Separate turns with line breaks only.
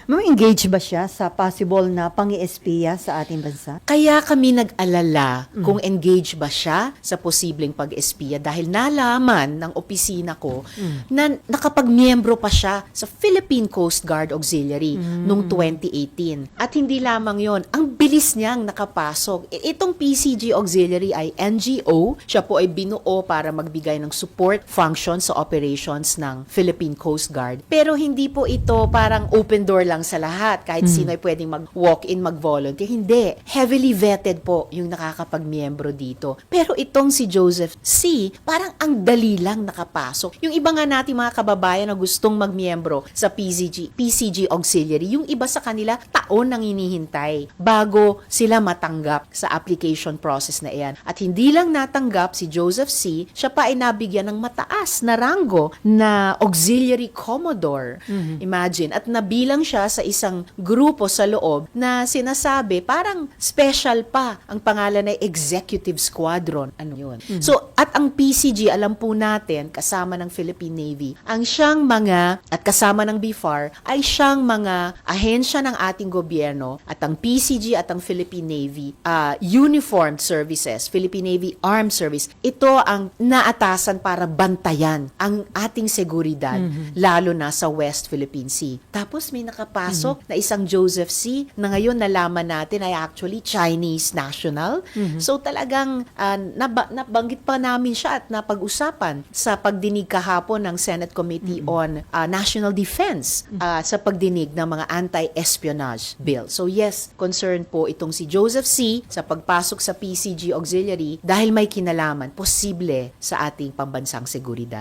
May engage ba siya sa possible na pang-espiya sa ating bansa?
Kaya kami nag-alala kung engage ba siya sa posibleng pag-espiya dahil nalaman ng opisina ko na nakapag-miyembro pa siya sa Philippine Coast Guard Auxiliary noong 2018. At hindi lamang yon, ang bilis niyang nakapasok. Itong PCG Auxiliary ay NGO. Siya po ay binuo para magbigay ng support function sa operations ng Philippine Coast Guard. Pero hindi po ito parang open door lang sa lahat. Kahit sino ay pwedeng mag-walk-in, mag-volunteer. Hindi. Heavily vetted po yung nakakapag-miyembro dito. Pero itong si Joseph C., parang ang dali lang nakapasok. Yung iba nga natin mga kababayan na gustong mag-miyembro sa PCG Auxiliary, yung iba sa kanila taon nang hinihintay bago sila matanggap sa application process na iyan. At hindi lang natanggap si Joseph C., siya pa ay nabigyan ng mataas na ranggo na Auxiliary Commodore. Imagine. At nabilang siya sa isang grupo sa loob na sinasabi parang special pa. Ang pangalan ay Executive Squadron. Ano yun? So, at ang PCG, alam po natin, kasama ng Philippine Navy, ang siyang mga, at kasama ng BFAR, ay siyang mga ahensya ng ating gobyerno at ang PCG at ang Philippine Navy, Uniformed Services, Philippine Navy Armed Service, ito ang naatasan para bantayan ang ating seguridad, lalo na sa West Philippine Sea. Tapos may nakapasok na isang Joseph C. na ngayon nalaman natin ay actually Chinese national. So talagang nabanggit pa namin siya at napag-usapan sa pagdinig kahapon ng Senate Committee on National Defense sa pagdinig ng mga anti-espionage bill. So yes, concerned po itong si Joseph C. sa pagpasok sa PCG Auxiliary dahil may kinalaman posible sa ating pambansang seguridad.